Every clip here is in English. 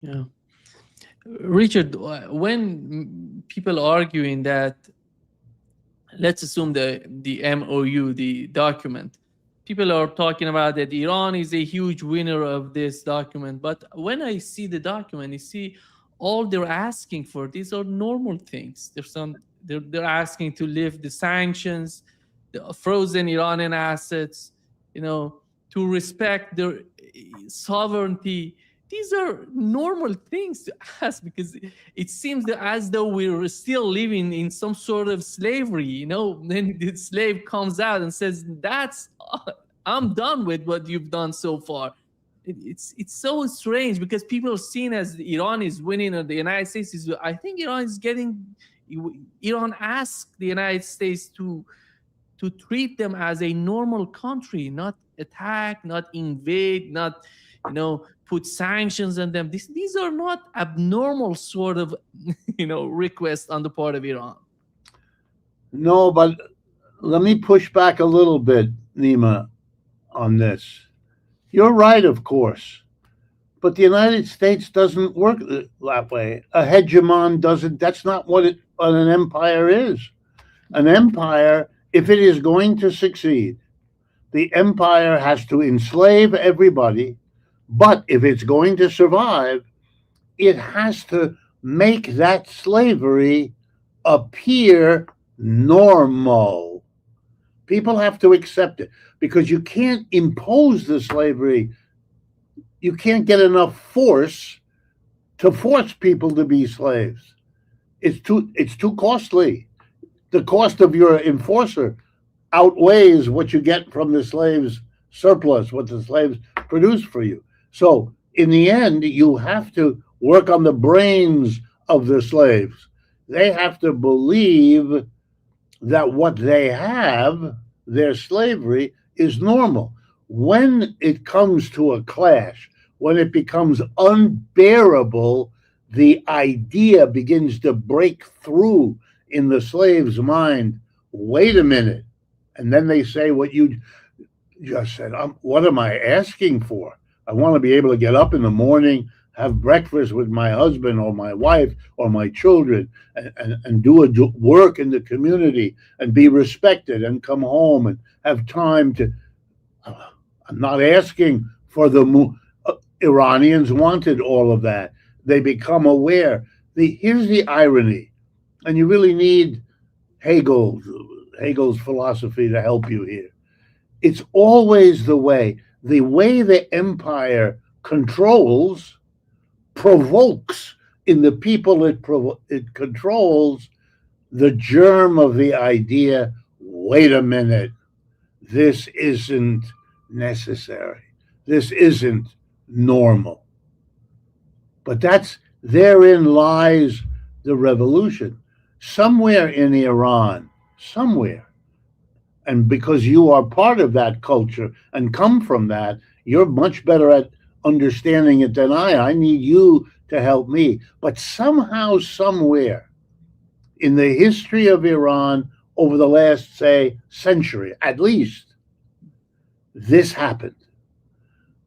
Yeah. Richard, when people arguing that, let's assume the MOU, the document, people are talking about that Iran is a huge winner of this document. But when I see the document, you see all they're asking for. These are normal things. They're asking to lift the sanctions, the frozen Iranian assets, to respect their sovereignty. These are normal things to ask because it seems that as though we're still living in some sort of slavery. Then the slave comes out and says, "That's I'm done with what you've done so far." It's so strange because people are seen as Iran is winning or the United States is. I think Iran is getting. Iran asked the United States to treat them as a normal country, not attack, not invade, not put sanctions on them. These are not abnormal sort of requests on the part of Iran. No, but let me push back a little bit, Nima, on this. You're right, of course. But the United States doesn't work that way. A hegemon doesn't. That's not what an empire is. An empire, if it is going to succeed, the empire has to enslave everybody. But if it's going to survive, it has to make that slavery appear normal. People have to accept it because you can't impose the slavery. You can't get enough force to force people to be slaves. It's too costly. The cost of your enforcer outweighs what you get from the slaves surplus, what the slaves produce for you. So in the end, you have to work on the brains of the slaves. They have to believe that what they have, their slavery, is normal. When it comes to a clash, when it becomes unbearable, the idea begins to break through in the slave's mind. Wait a minute. And then they say what you just said. What am I asking for? I want to be able to get up in the morning, have breakfast with my husband or my wife or my children, and do work in the community and be respected and come home and have time to. I'm not asking for Iranians wanted all of that. They become aware. Here's the irony, and you really need Hegel's philosophy to help you here. It's always the way the empire controls provokes in the people it controls the germ of the idea. Wait a minute, this isn't necessary. This isn't normal. But therein lies the revolution. Somewhere in Iran, somewhere, and because you are part of that culture and come from that, you're much better at understanding it than I. I need you to help me. But somehow, somewhere in the history of Iran over the last, say, century, at least, this happened.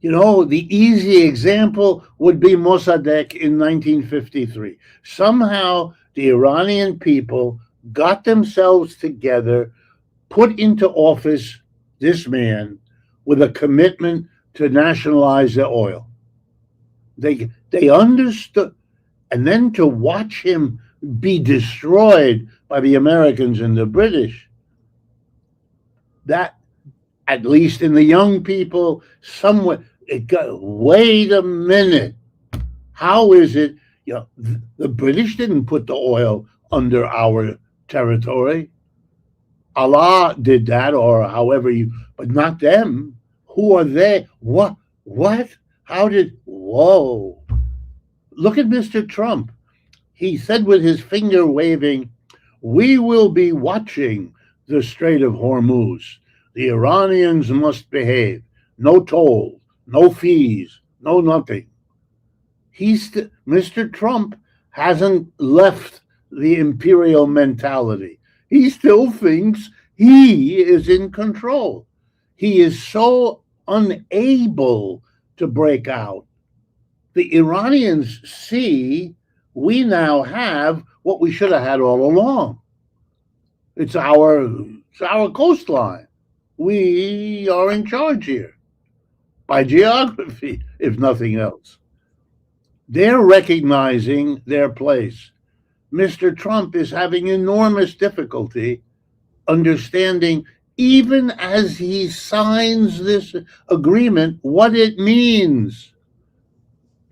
The easy example would be Mossadegh in 1953. Somehow, the Iranian people got themselves together, put into office this man with a commitment to nationalize the oil. They understood, and then to watch him be destroyed by the Americans and the British, that, at least in the young people, somewhat, it got, wait a minute. How is it? The British didn't put the oil under our territory. Allah did that, or however but not them. Who are they? What? What? How did? Whoa. Look at Mr. Trump. He said with his finger waving, "We will be watching the Strait of Hormuz. The Iranians must behave. No toll, no fees, no nothing." Mr. Trump hasn't left the imperial mentality. He still thinks he is in control. He is so unable to break out. The Iranians see we now have what we should have had all along. It's our coastline. We are in charge here by geography, if nothing else. They're recognizing their place. Mr. Trump is having enormous difficulty understanding, even as he signs this agreement, what it means.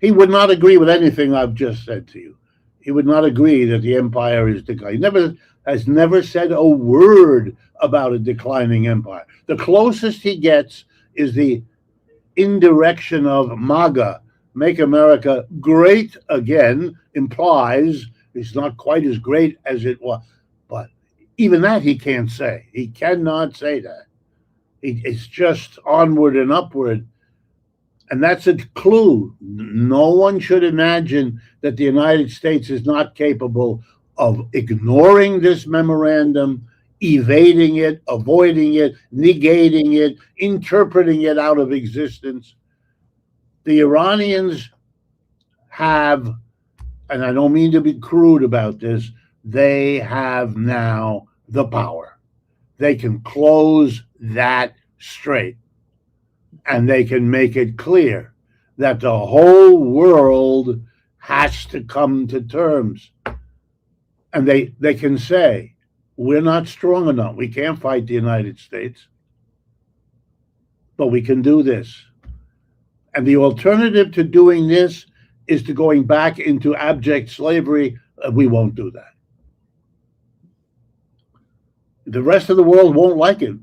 He would not agree with anything I've just said to you. He would not agree that the empire is declining. He has never said a word about a declining empire. The closest he gets is the indirection of MAGA, Make America Great Again, implies it's not quite as great as it was. But even that he can't say. He cannot say that. It's just onward and upward. And that's a clue. No one should imagine that the United States is not capable of ignoring this memorandum, evading it, avoiding it, negating it, interpreting it out of existence. The Iranians have, and I don't mean to be crude about this, they have now the power. They can close that strait, and they can make it clear that the whole world has to come to terms. And they can say, we're not strong enough. We can't fight the United States, but we can do this. And the alternative to doing this is to going back into abject slavery. We won't do that. The rest of the world won't like it.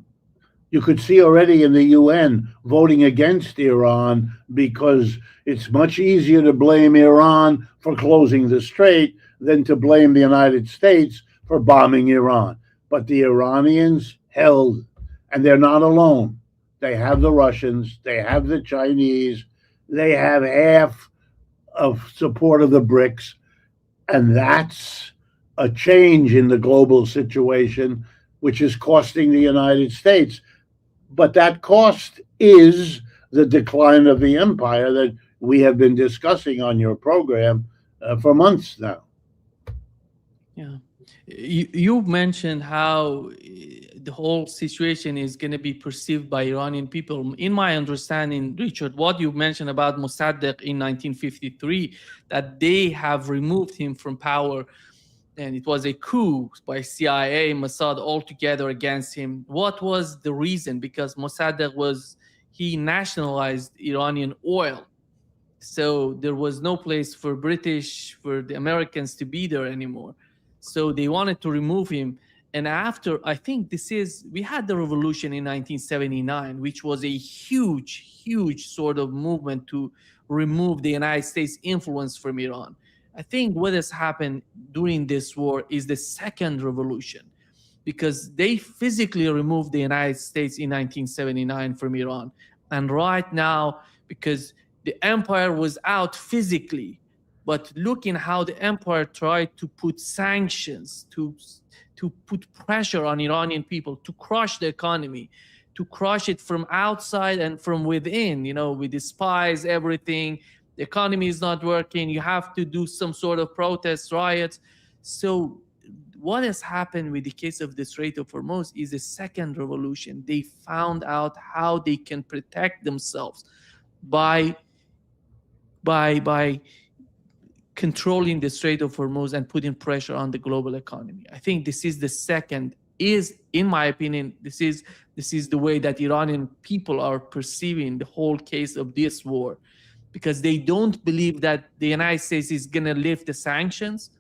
You could see already in the UN voting against Iran because it's much easier to blame Iran for closing the strait than to blame the United States for bombing Iran. But the Iranians held, and they're not alone. They have the Russians, they have the Chinese, they have half of support of the BRICS, and that's a change in the global situation, which is costing the United States. But that cost is the decline of the empire that we have been discussing on your program for months now. Yeah. You mentioned how the whole situation is going to be perceived by Iranian people. In my understanding, Richard, what you mentioned about Mossadegh in 1953, that they have removed him from power, and it was a coup by CIA, Mossad all together against him. What was the reason? Because Mossadegh he nationalized Iranian oil. So there was no place for the Americans to be there anymore. So they wanted to remove him. And after, I think we had the revolution in 1979, which was a huge sort of movement to remove the United States influence from Iran. I think what has happened during this war is the second revolution, because they physically removed the United States in 1979 from Iran. And right now, because the empire was out physically, but looking how the empire tried to put sanctions, to put pressure on Iranian people, to crush the economy, to crush it from outside and from within, with the spies, everything. The economy is not working. You have to do some sort of protests, riots. So what has happened with the case of the Strait of Hormuz is a second revolution. They found out how they can protect themselves by controlling the Strait of Hormuz and putting pressure on the global economy. I think this is the second, in my opinion, this is the way that Iranian people are perceiving the whole case of this war, because they don't believe that the United States is going to lift the sanctions,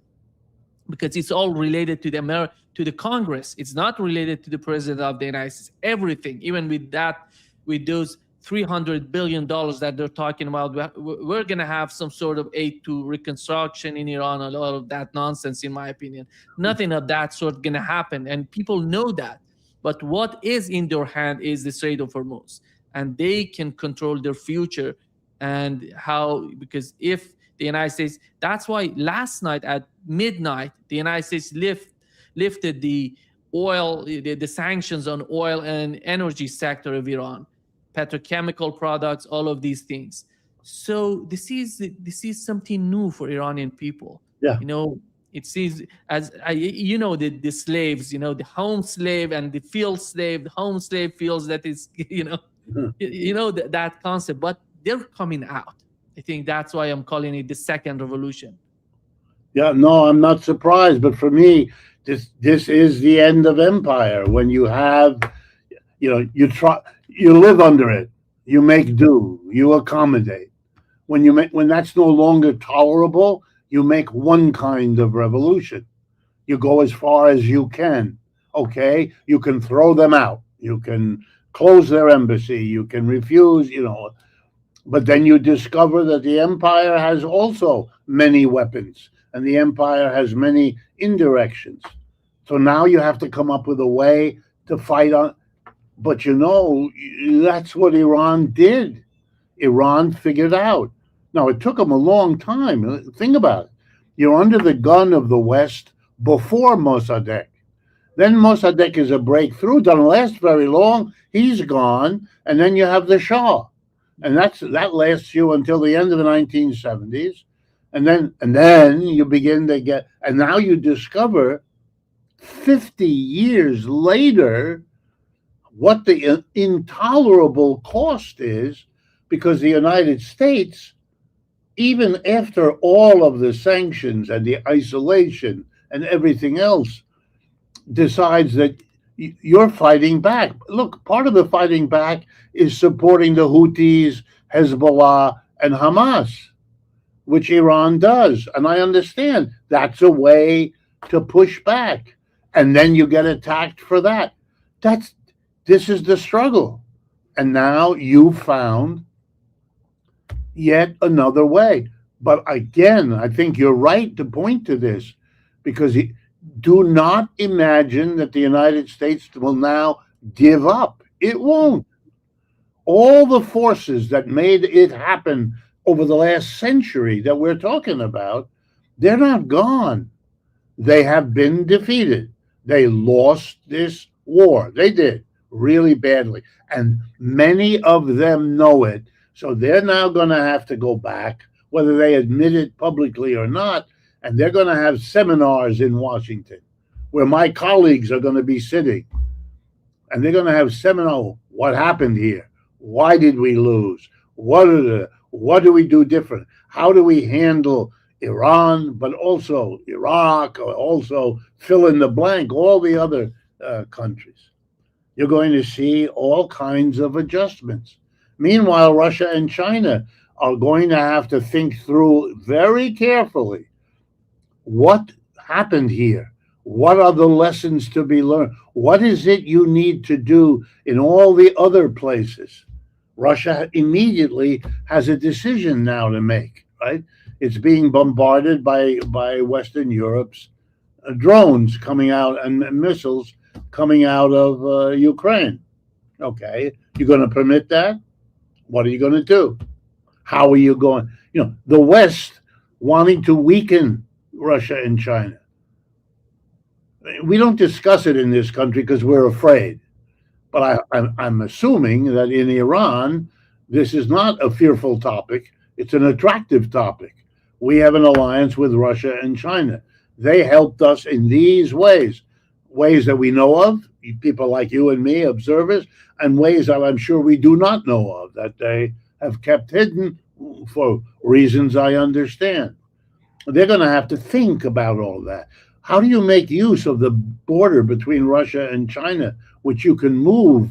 because it's all related to the Congress. It's not related to the president of the United States. Everything, even with those $300 billion that they're talking about, we're going to have some sort of aid to reconstruction in Iran, a lot of that nonsense, in my opinion. Nothing of that sort going to happen, and people know that. But what is in their hand is the Strait of Hormuz, and they can control their future. And how, because if the United States, that's why last night at midnight, the United States lifted the sanctions on oil and energy sector of Iran, petrochemical products, all of these things. So this is something new for Iranian people. Yeah. You know, it sees as you know, the slaves, you know, the home slave and the field slave. The home slave feels that is you know, Mhm. you know that concept, but they're coming out. I think that's why I'm calling it the second revolution. Yeah, no, I'm not surprised. But for me, this is the end of empire. When you have, you live under it, you make do, you accommodate. When that's no longer tolerable, you make one kind of revolution. You go as far as you can. Okay, you can throw them out. You can close their embassy. You can refuse. But then you discover that the empire has also many weapons, and the empire has many indirections. So now you have to come up with a way to fight on. But that's what Iran did. Iran figured out. Now, it took them a long time. Think about it. You're under the gun of the West before Mossadegh. Then Mossadegh is a breakthrough. Doesn't last very long. He's gone. And then you have the Shah. And that lasts you until the end of the 1970s. And then you begin to get, and now you discover 50 years later what the intolerable cost is, because the United States, even after all of the sanctions and the isolation and everything else, decides that you're fighting back. Look, part of the fighting back is supporting the Houthis, Hezbollah, and Hamas, which Iran does. And I understand that's a way to push back. And then you get attacked for that. This is the struggle. And now you found yet another way. But again, I think you're right to point to this, because do not imagine that the United States will now give up. It won't. All the forces that made it happen over the last century that we're talking about, they're not gone. They have been defeated. They lost this war. They did really badly. And many of them know it. So they're now going to have to go back, whether they admit it publicly or not. And they're going to have seminars in Washington where my colleagues are going to be sitting. And they're going to have seminars. What happened here? Why did we lose? What do we do different? How do we handle Iran, but also Iraq, or also fill in the blank, all the other countries? You're going to see all kinds of adjustments. Meanwhile, Russia and China are going to have to think through very carefully what happened here. What are the lessons to be learned? What is it you need to do in all the other places? Russia immediately has a decision now to make, right? It's being bombarded by Western Europe's drones coming out and missiles coming out of Ukraine. Okay, you're going to permit that? What are you going to do? How are you going? The West wanting to weaken Russia and China. We don't discuss it in this country because we're afraid. But I'm assuming that in Iran, this is not a fearful topic. It's an attractive topic. We have an alliance with Russia and China. They helped us in these ways that we know of, people like you and me, observers, and ways that I'm sure we do not know of, that they have kept hidden for reasons I understand. They're going to have to think about all that. How do you make use of the border between Russia and China, which you can move?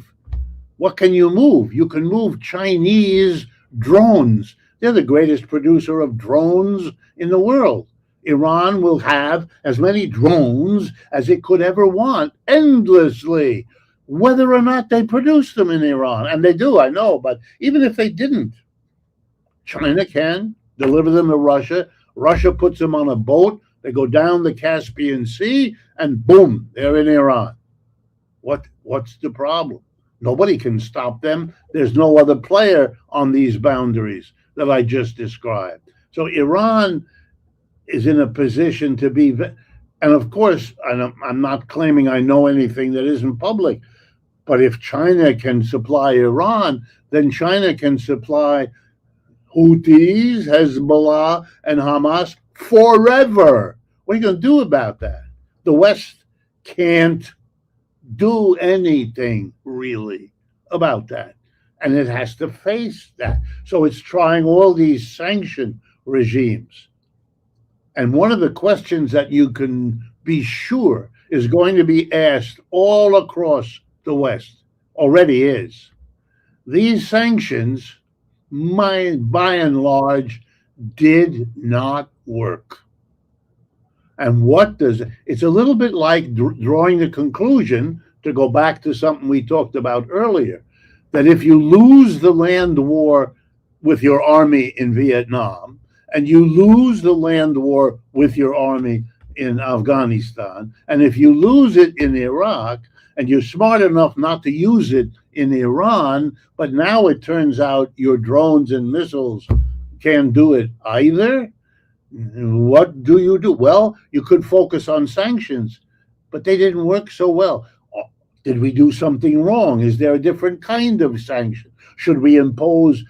What can you move? You can move Chinese drones. They're the greatest producer of drones in the world. Iran will have as many drones as it could ever want, endlessly, whether or not they produce them in Iran. And they do, I know, but even if they didn't, China can deliver them to Russia. Russia puts them on a boat. They go down the Caspian Sea, and boom, they're in Iran. What's the problem? Nobody can stop them. There's no other player on these boundaries that I just described. So Iran is in a position to be, and of course, I'm not claiming I know anything that isn't public, but if China can supply Iran, then China can supply Houthis, Hezbollah, and Hamas forever. What are you going to do about that? The West can't do anything really about that. And it has to face that. So it's trying all these sanction regimes. And one of the questions that you can be sure is going to be asked all across the West, already is. These sanctions, by and large, did not work. And what does it's a little bit like drawing the conclusion, to go back to something we talked about earlier, that if you lose the land war with your army in Vietnam, and you lose the land war with your army in Afghanistan, and if you lose it in Iraq, and you're smart enough not to use it in Iran, but now it turns out your drones and missiles can't do it either, what do you do? Well, you could focus on sanctions, but they didn't work so well. Did we do something wrong? Is there a different kind of sanction? Should we impose?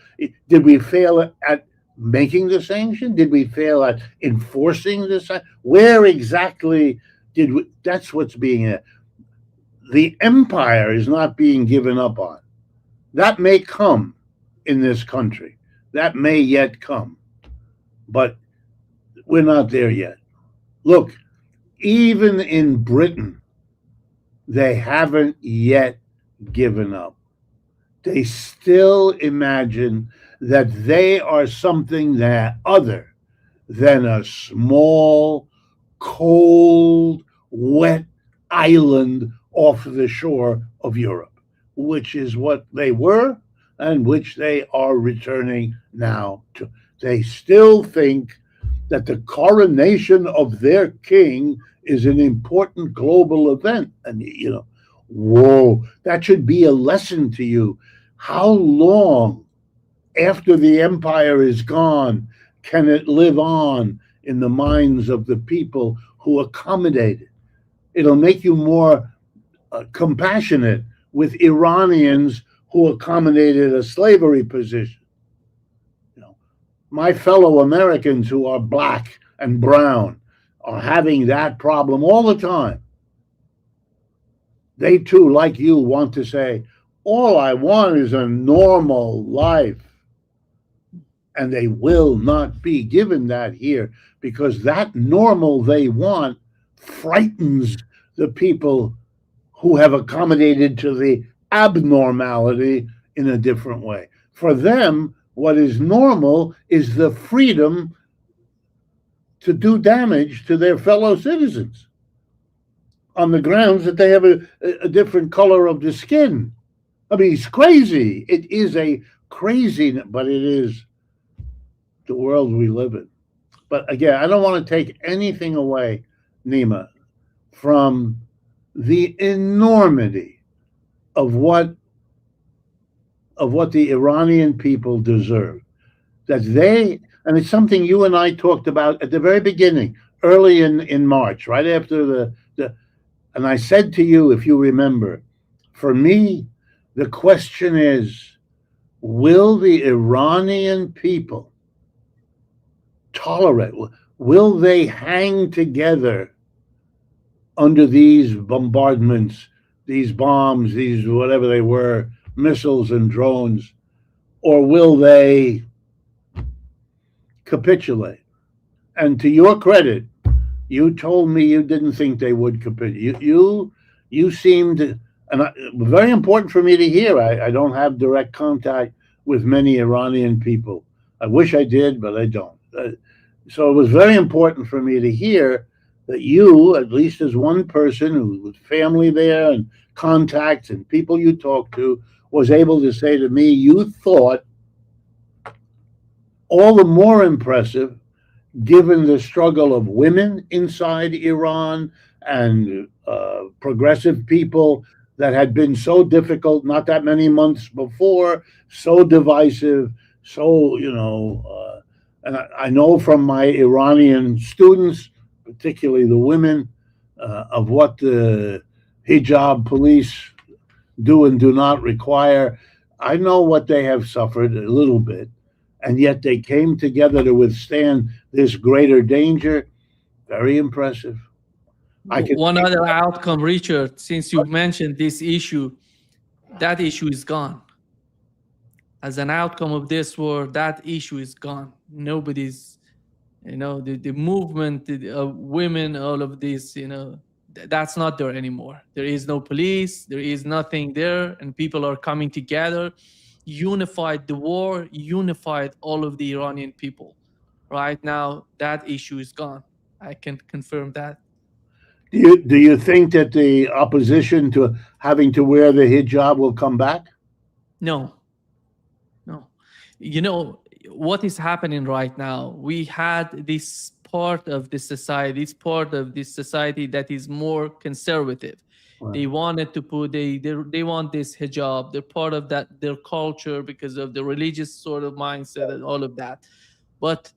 Did we fail at making the sanction? Did we fail at enforcing the sanction? Where exactly did we? That's what's being. The empire is not being given up on. That may come in this country. That may yet come. But we're not there yet. Look, even in Britain, they haven't yet given up. They still imagine that they are something that other than a small, cold, wet island off the shore of Europe, which is what they were and which they are returning now to. They still think that the coronation of their king is an important global event. And, whoa, that should be a lesson to you. How long after the empire is gone can it live on in the minds of the people who accommodate it? It'll make you more compassionate with Iranians who accommodated a slavery position. My fellow Americans who are black and brown are having that problem all the time. They too, like you, want to say, all I want is a normal life. And they will not be given that here, because that normal they want frightens the people who have accommodated to the abnormality in a different way. For them, what is normal is the freedom to do damage to their fellow citizens on the grounds that they have a different color of the skin. I mean, it's crazy. It is a crazy, but it is the world we live in. But again, I don't want to take anything away, Nima, from the enormity of what the Iranian people deserve. That they, and it's something you and I talked about at the very beginning, early in March, right after the and I said to you, if you remember, for me, the question is, will the Iranian people tolerate, will they hang together under these bombardments, these bombs, these whatever they were, missiles and drones, or will they capitulate? And to your credit, you told me you didn't think they would capitulate. You seemed, and very important for me to hear. I don't have direct contact with many Iranian people. I wish I did, but I don't. So it was very important for me to hear that you, at least as one person who with family there and contacts and people you talked to, was able to say to me, you thought all the more impressive given the struggle of women inside Iran and progressive people that had been so difficult not that many months before, so divisive, so, and I know from my Iranian students, particularly the women, of what the hijab police do and do not require. I know what they have suffered a little bit. and yet they came together to withstand this greater danger. Very impressive. One other outcome, Richard, since you mentioned this issue, that issue is gone. As an outcome of this war, that issue is gone. Nobody's, the movement, the women, all of this, that's not there anymore. There is no police, there is nothing there, and people are coming together, unified the war, unified all of the Iranian people. Right now, that issue is gone. I can confirm that. Do you think that the opposition to having to wear the hijab will come back? No. What is happening right now? We had this part of the society, that is more conservative. Right. They wanted to put, they want this hijab. They're part of that, their culture, because of the religious sort of mindset and all of that. But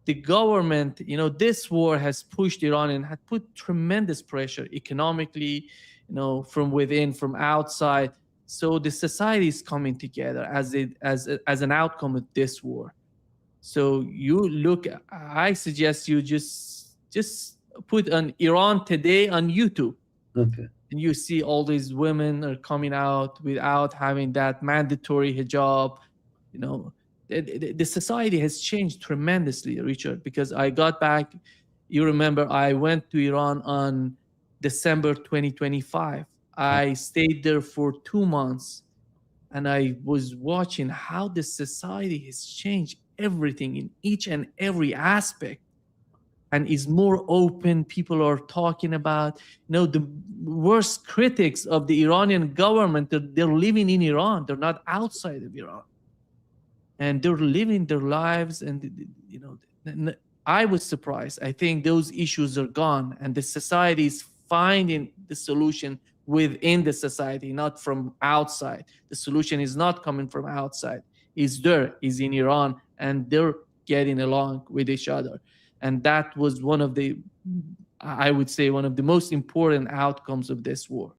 the government, this war has pushed Iran and had put tremendous pressure economically, from within, from outside. So the society is coming together as an outcome of this war. So I suggest you just put on Iran Today on YouTube. Okay. And you see all these women are coming out without having that mandatory hijab. The society has changed tremendously, Richard, because I got back, you remember, I went to Iran on December 2025. I stayed there for 2 months, and I was watching how the society has changed everything in each and every aspect, and is more open. People are talking about, the worst critics of the Iranian government, they're living in Iran. They're not outside of Iran. And they're living their lives, and I was surprised. I think those issues are gone, and the society is finding the solution within the society, not from outside. The solution is not coming from outside. It's there, is in Iran, and they're getting along with each other. And that was one of the most important outcomes of this war.